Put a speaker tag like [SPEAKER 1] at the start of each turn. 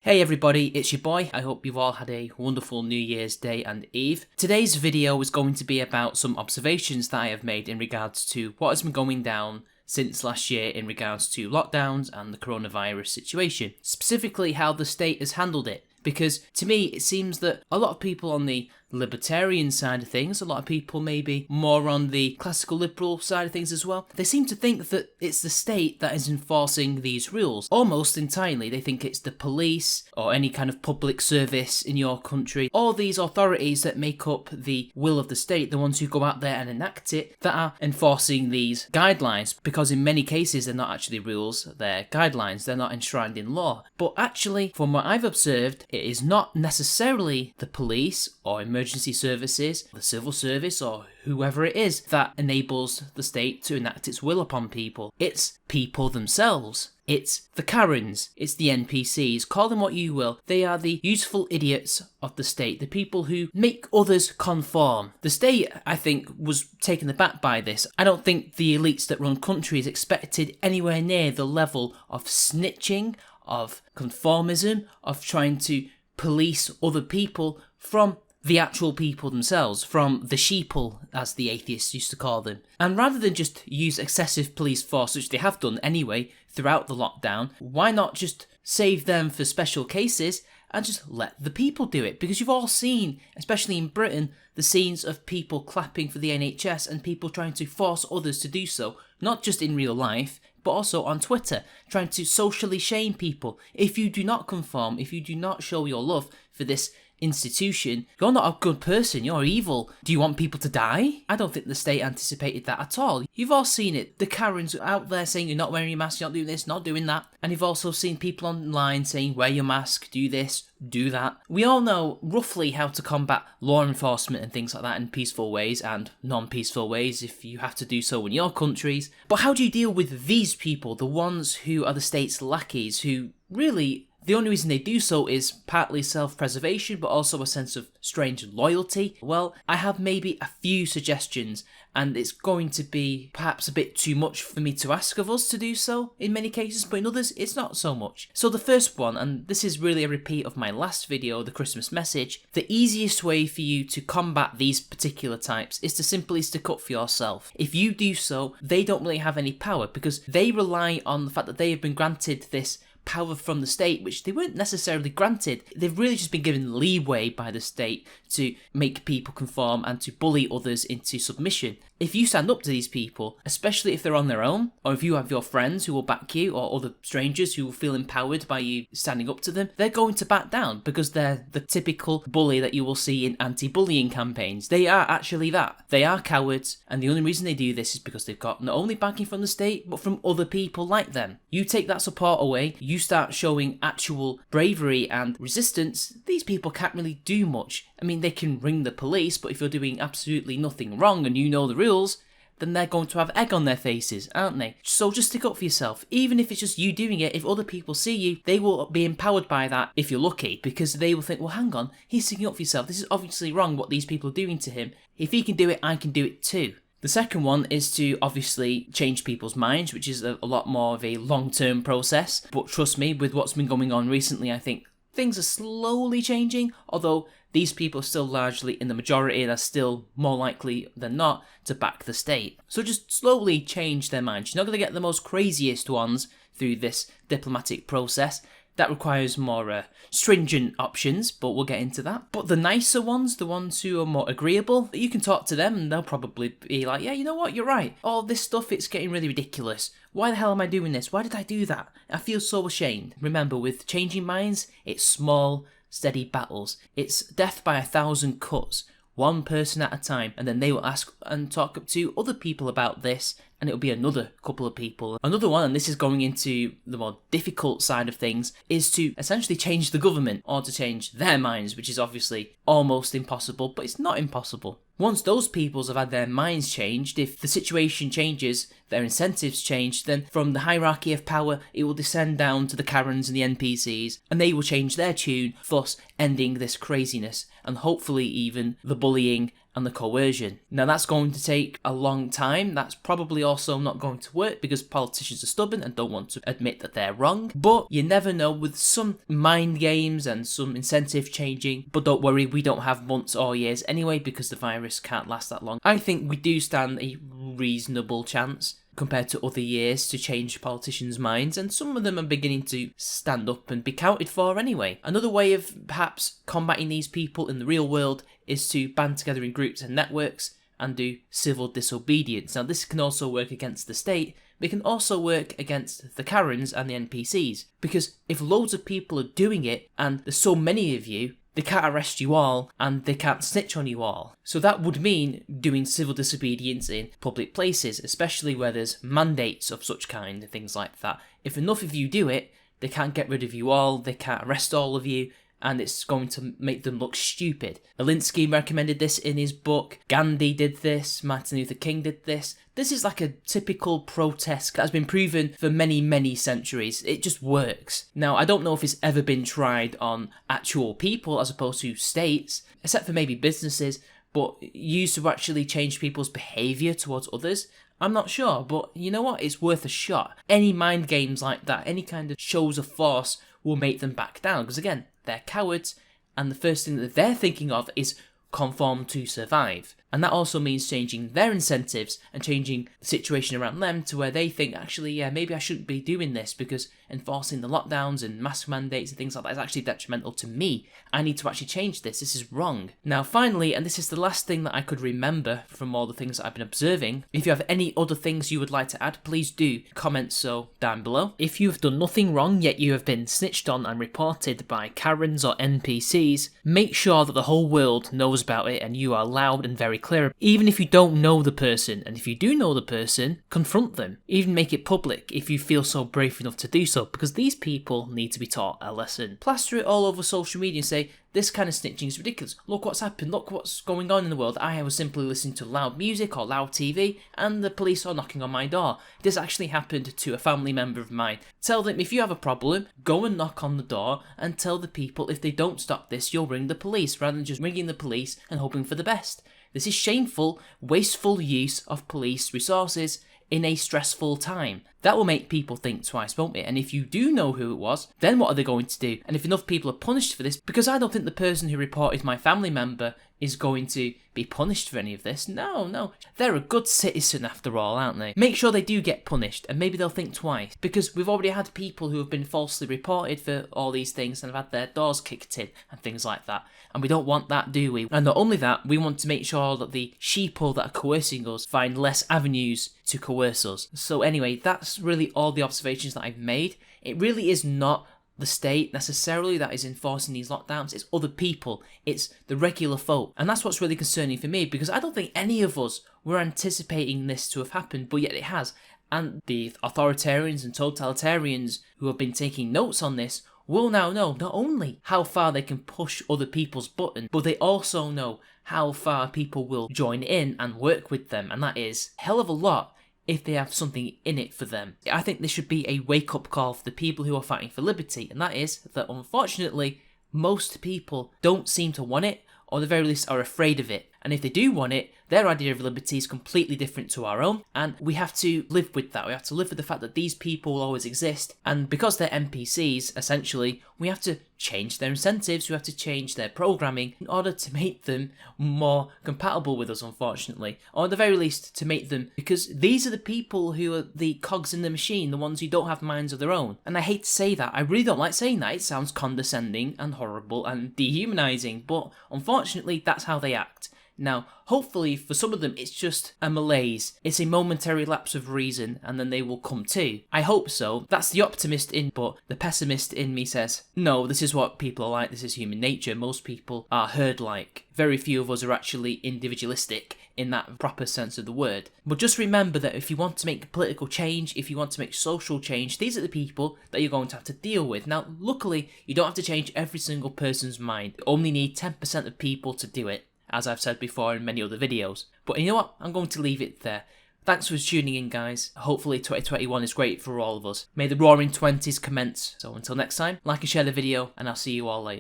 [SPEAKER 1] Hey everybody, it's your boy. I hope you've all had a wonderful New Year's Day and Eve. Today's video is going to be about some observations that I have made in regards to what has been going down since last year in regards to lockdowns and the coronavirus situation. Specifically how the state has handled it. Because to me, it seems that a lot of people on the libertarian side of things, a lot of people maybe more on the classical liberal side of things as well, they seem to think that it's the state that is enforcing these rules. Almost entirely, they think it's the police or any kind of public service in your country, all these authorities that make up the will of the state, the ones who go out there and enact it, that are enforcing these guidelines, because in many cases they're not actually rules, they're guidelines, they're not enshrined in law. But actually, from what I've observed, it is not necessarily the police or emergency services, the civil service, or whoever it is that enables the state to enact its will upon people. It's people themselves. It's the Karens, it's the NPCs, call them what you will. They are the useful idiots of the state, the people who make others conform. The state, I think, was taken aback by this. I don't think the elites that run countries expected anywhere near the level of snitching, of conformism, of trying to police other people from the actual people themselves, from the sheeple, as the atheists used to call them. And rather than just use excessive police force, which they have done anyway throughout the lockdown, why not just save them for special cases and just let the people do it? Because you've all seen, especially in Britain, the scenes of people clapping for the NHS and people trying to force others to do so, not just in real life, but also on Twitter, trying to socially shame people. If you do not conform, if you do not show your love for this institution, you're not a good person, you're evil. Do you want people to die? I don't think the state anticipated that at all. You've all seen it. The Karens out there saying you're not wearing your mask, you're not doing this, not doing that. And you've also seen people online saying wear your mask, do this, do that. We all know roughly how to combat law enforcement and things like that in peaceful ways and non-peaceful ways if you have to do so in your countries. But how do you deal with these people, the ones who are the state's lackeys, who really, the only reason they do so is partly self-preservation, but also a sense of strange loyalty? Well, I have maybe a few suggestions, and it's going to be perhaps a bit too much for me to ask of us to do so in many cases, but in others, it's not so much. So the first one, and this is really a repeat of my last video, the Christmas message, the easiest way for you to combat these particular types is to simply stick up for yourself. If you do so, they don't really have any power, because they rely on the fact that they have been granted this power from the state, which they weren't necessarily granted. They've really just been given leeway by the state to make people conform and to bully others into submission. If you stand up to these people, especially if they're on their own, or if you have your friends who will back you, or other strangers who will feel empowered by you standing up to them, they're going to back down, because they're the typical bully that you will see in anti-bullying campaigns. They are actually that. They are cowards, and the only reason they do this is because they've got not only backing from the state, but from other people like them. You take that support away, you start showing actual bravery and resistance, these people can't really do much. I mean, they can ring the police, but if you're doing absolutely nothing wrong and you know the rules, then they're going to have egg on their faces, aren't they? So just stick up for yourself. Even if it's just you doing it, if other people see you, they will be empowered by that if you're lucky, because they will think, well, hang on, he's sticking up for himself. This is obviously wrong what these people are doing to him. If he can do it, I can do it too. The second one is to obviously change people's minds, which is a lot more of a long-term process. But trust me, with what's been going on recently, I think things are slowly changing, although these people are still largely in the majority and are still more likely than not to back the state. So just slowly change their minds. You're not going to get the most craziest ones through this diplomatic process. That requires more stringent options, but we'll get into that. But the nicer ones, the ones who are more agreeable, you can talk to them and they'll probably be like, yeah, you know what, you're right. All this stuff, it's getting really ridiculous. Why the hell am I doing this? Why did I do that? I feel so ashamed. Remember, with changing minds, it's small, steady battles. It's death by 1,000 cuts, one person at a time, and then they will ask and talk to other people about this, and it'll be another couple of people. Another one, and this is going into the more difficult side of things, is to essentially change the government, or to change their minds, which is obviously almost impossible, but it's not impossible. Once those peoples have had their minds changed, if the situation changes, their incentives change, then from the hierarchy of power, it will descend down to the Karens and the NPCs, and they will change their tune, thus ending this craziness, and hopefully even the bullying and the coercion. Now that's going to take a long time. That's probably also not going to work because politicians are stubborn and don't want to admit that they're wrong. But you never know, with some mind games and some incentive changing. But don't worry, we don't have months or years anyway because the virus can't last that long. I think we do stand a reasonable chance compared to other years to change politicians' minds, and some of them are beginning to stand up and be counted for anyway. Another way of perhaps combating these people in the real world is to band together in groups and networks and do civil disobedience. Now this can also work against the state, but it can also work against the Karens and the NPCs, because if loads of people are doing it and there's so many of you, they can't arrest you all and they can't snitch on you all. So that would mean doing civil disobedience in public places, especially where there's mandates of such kind and things like that. If enough of you do it, they can't get rid of you all, they can't arrest all of you, and it's going to make them look stupid. Alinsky recommended this in his book, Gandhi did this, Martin Luther King did this. This is like a typical protest that has been proven for many, many centuries. It just works. Now, I don't know if it's ever been tried on actual people as opposed to states, except for maybe businesses, but used to actually change people's behaviour towards others. I'm not sure, but you know what? It's worth a shot. Any mind games like that, any kind of shows of force will make them back down, because again, they're cowards, and the first thing that they're thinking of is conform to survive. And that also means changing their incentives and changing the situation around them to where they think, actually, yeah, maybe I shouldn't be doing this because enforcing the lockdowns and mask mandates and things like that is actually detrimental to me. I need to actually change this. This is wrong. Now, finally, and this is the last thing that I could remember from all the things that I've been observing, if you have any other things you would like to add, please do comment so down below. If you have done nothing wrong, yet you have been snitched on and reported by Karens or NPCs, make sure that the whole world knows about it and you are loud and very clear. Even if you don't know the person, and if you do know the person, confront them. Even make it public if you feel so brave enough to do so, because these people need to be taught a lesson. Plaster it all over social media and say, this kind of snitching is ridiculous. Look what's happened. Look what's going on in the world. I was simply listening to loud music or loud TV and the police are knocking on my door. This actually happened to a family member of mine. Tell them if you have a problem, go and knock on the door and tell the people if they don't stop this, you'll ring the police rather than just ringing the police and hoping for the best. This is shameful, wasteful use of police resources in a stressful time. That will make people think twice, won't it? And if you do know who it was, then what are they going to do? And if enough people are punished for this, because I don't think the person who reported my family member is going to be punished for any of this. No. They're a good citizen after all, aren't they? Make sure they do get punished, and maybe they'll think twice. Because we've already had people who have been falsely reported for all these things and have had their doors kicked in and things like that. And we don't want that, do we? And not only that, we want to make sure that the sheeple that are coercing us find less avenues to coerce us. So anyway, that's really all the observations that I've made. It really is not the state necessarily that is enforcing these lockdowns. It's other people. It's the regular folk. And that's what's really concerning for me, because I don't think any of us were anticipating this to have happened, but yet it has. And the authoritarians and totalitarians who have been taking notes on this will now know not only how far they can push other people's buttons, but they also know how far people will join in and work with them. And that is a hell of a lot if they have something in it for them. I think this should be a wake-up call for the people who are fighting for liberty, and that is that unfortunately most people don't seem to want it, or at the very least are afraid of it. And if they do want it, their idea of liberty is completely different to our own, and we have to live with that. We have to live with the fact that these people will always exist, and because they're NPCs, essentially, we have to change their incentives, we have to change their programming in order to make them more compatible with us, unfortunately. Or at the very least, to make them, because these are the people who are the cogs in the machine, the ones who don't have minds of their own. And I hate to say that, I really don't like saying that, it sounds condescending and horrible and dehumanising, but unfortunately, that's how they act. Now, hopefully for some of them it's just a malaise, it's a momentary lapse of reason and then they will come to. I hope so, that's the optimist in, but the pessimist in me says, no, this is what people are like, this is human nature, most people are herd-like. Very few of us are actually individualistic in that proper sense of the word. But just remember that if you want to make political change, if you want to make social change, these are the people that you're going to have to deal with. Now, luckily, you don't have to change every single person's mind. You only need 10% of people to do it, as I've said before in many other videos. But you know what? I'm going to leave it there. Thanks for tuning in, guys. Hopefully 2021 is great for all of us. May the roaring 20s commence. So until next time, like and share the video, and I'll see you all later.